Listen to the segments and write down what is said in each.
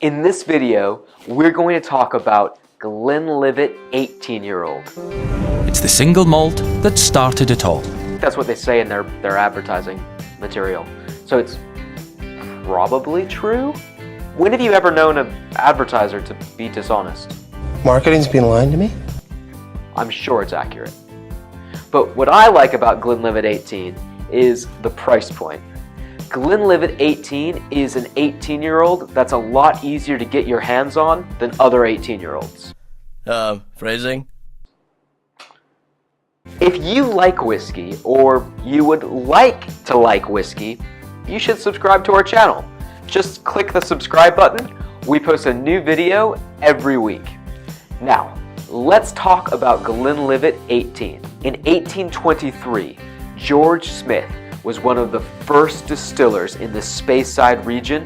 In this video, we're going to talk about Glenlivet 18-year-old. It's the single malt that started it all. That's what they say in their advertising material. So it's probably true? When have you ever known an advertiser to be dishonest? Marketing's been lying to me? I'm sure it's accurate. But what I like about Glenlivet 18 is the price point. Glenlivet 18 is an 18-year-old that's a lot easier to get your hands on than other 18-year-olds. Phrasing? If you like whiskey, or you would like to like whiskey, you should subscribe to our channel. Just click the subscribe button. We post a new video every week. Now, let's talk about Glenlivet 18. In 1823, George Smith was one of the first distillers in the Speyside region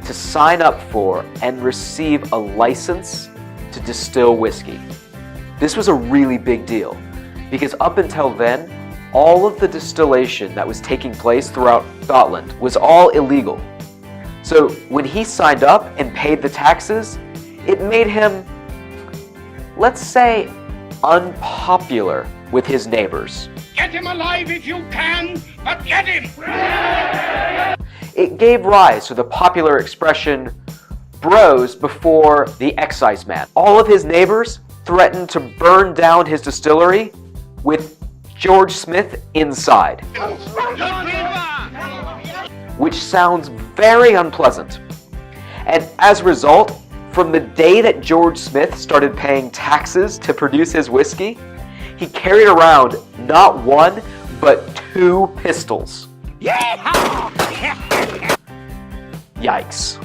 to sign up for and receive a license to distill whiskey. This was a really big deal because up until then, all of the distillation that was taking place throughout Scotland was all illegal. So when he signed up and paid the taxes, it made him, let's say, unpopular with his neighbors. Get him alive if you can, but get him! It gave rise to the popular expression, bros before the excise man. All of his neighbors threatened to burn down his distillery with George Smith inside. Which sounds very unpleasant. And as a result, from the day that George Smith started paying taxes to produce his whiskey, he carried around not one, but 2 pistols. Yikes.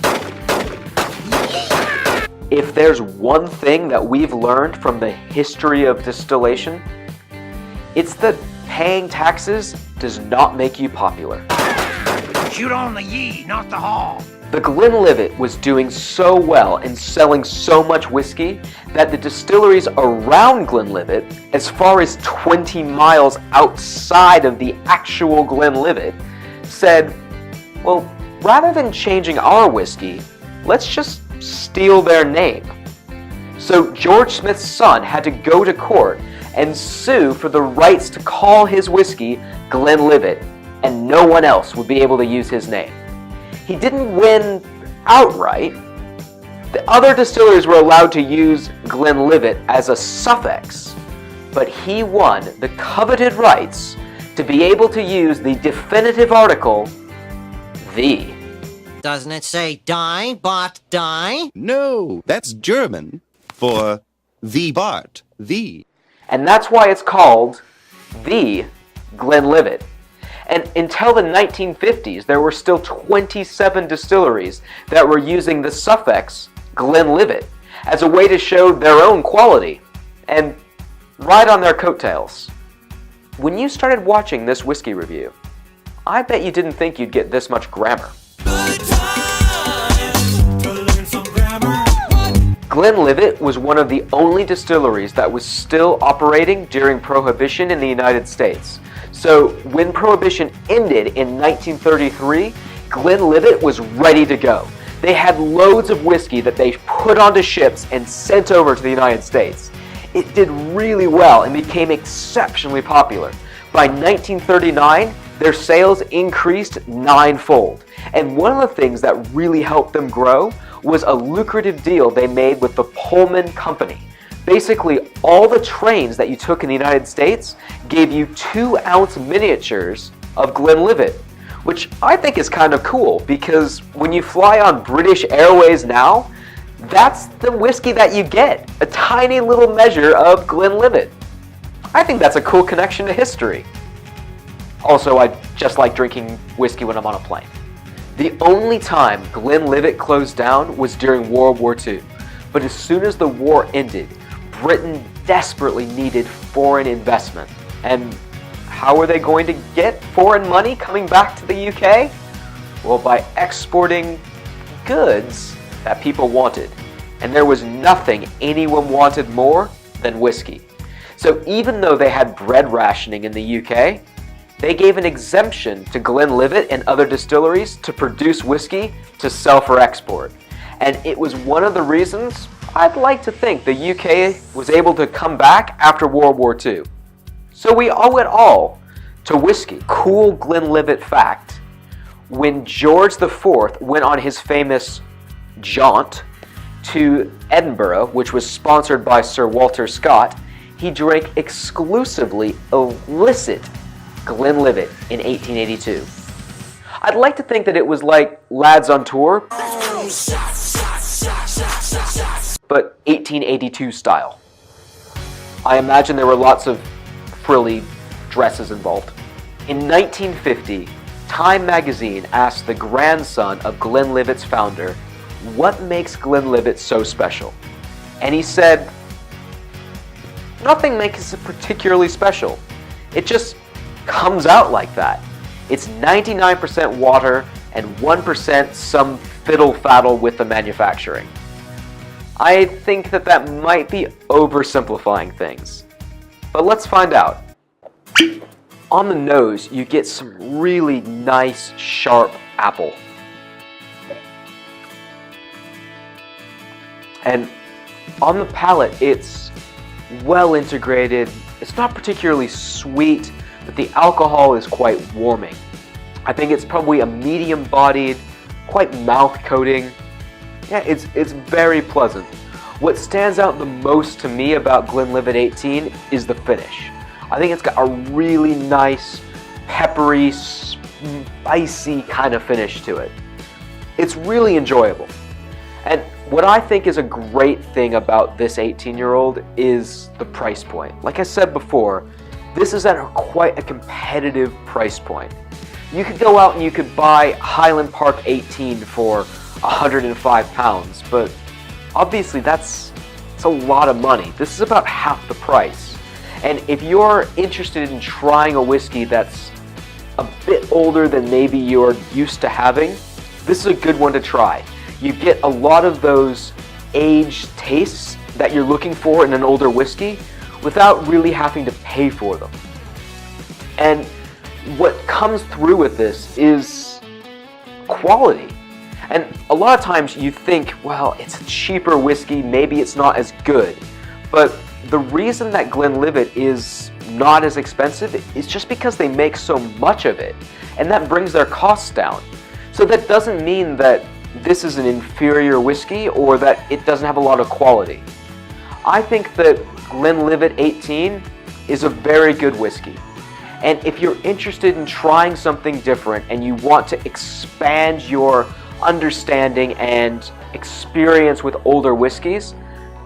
If there's one thing that we've learned from the history of distillation, it's that paying taxes does not make you popular. Shoot on the ye, not the haw. The Glenlivet was doing so well and selling so much whiskey that the distilleries around Glenlivet, as far as 20 miles outside of the actual Glenlivet, said, well, rather than changing our whiskey, let's just steal their name. So George Smith's son had to go to court and sue for the rights to call his whiskey Glenlivet, and no one else would be able to use his name. He didn't win outright. The other distillers were allowed to use Glenlivet as a suffix, but he won the coveted rights to be able to use the definitive article, the. Doesn't it say die, Bart, die? No, that's German for the Bart, the. And that's why it's called the Glenlivet. And until the 1950s, there were still 27 distilleries that were using the suffix Glenlivet as a way to show their own quality and ride on their coattails. When you started watching this whiskey review, I bet you didn't think you'd get this much grammar. Glenlivet was one of the only distilleries that was still operating during Prohibition in the United States. So when Prohibition ended in 1933, Glenlivet was ready to go. They had loads of whiskey that they put onto ships and sent over to the United States. It did really well and became exceptionally popular. By 1939, their sales increased 9-fold. And one of the things that really helped them grow was a lucrative deal they made with the Pullman Company. Basically, all the trains that you took in the United States gave you 2-ounce miniatures of Glenlivet, which I think is kind of cool because when you fly on British Airways now, that's the whiskey that you get, a tiny little measure of Glenlivet. I think that's a cool connection to history. Also, I just like drinking whiskey when I'm on a plane. The only time Glenlivet closed down was during World War II, but as soon as the war ended, Britain desperately needed foreign investment. And how are they going to get foreign money coming back to the UK? Well, by exporting goods that people wanted. And there was nothing anyone wanted more than whiskey. So even though they had bread rationing in the UK, they gave an exemption to Glenlivet and other distilleries to produce whiskey to sell for export. And it was one of the reasons I'd like to think the UK was able to come back after World War II. So we owe it all to whiskey. Cool Glenlivet fact: when George IV went on his famous jaunt to Edinburgh, which was sponsored by Sir Walter Scott, he drank exclusively illicit Glenlivet in 1882. I'd like to think that it was like Lads on Tour, but 1882 style. I imagine there were lots of frilly dresses involved. In 1950, Time magazine asked the grandson of Glenlivet's founder, what makes Glenlivet so special? And he said, nothing makes it particularly special. It just comes out like that. It's 99% water and 1% some fiddle-faddle with the manufacturing. I think that might be oversimplifying things. But let's find out. On the nose, you get some really nice, sharp apple. And on the palate, it's well integrated. It's not particularly sweet, but the alcohol is quite warming. I think it's probably a medium-bodied, quite mouth-coating. Yeah, it's very pleasant. What stands out the most to me about Glenlivet 18 is the finish. I think it's got a really nice, peppery, spicy kind of finish to it. It's really enjoyable. And what I think is a great thing about this 18-year-old is the price point. Like I said before, this is at quite a competitive price point. You could go out and you could buy Highland Park 18 for £105, but obviously that's a lot of money. This is about half the price. And if you're interested in trying a whiskey that's a bit older than maybe you're used to having, this is a good one to try. You get a lot of those aged tastes that you're looking for in an older whiskey without really having to pay for them. And what comes through with this is quality. And a lot of times you think, well, it's a cheaper whiskey, maybe it's not as good. But the reason that Glenlivet is not as expensive is just because they make so much of it, and that brings their costs down. So that doesn't mean that this is an inferior whiskey or that it doesn't have a lot of quality. I think that Glenlivet 18 is a very good whiskey. And if you're interested in trying something different and you want to expand your understanding and experience with older whiskeys,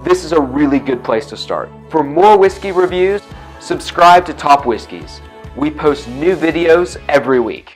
this is a really good place to start. For more whiskey reviews, subscribe to Top Whiskies. We post new videos every week.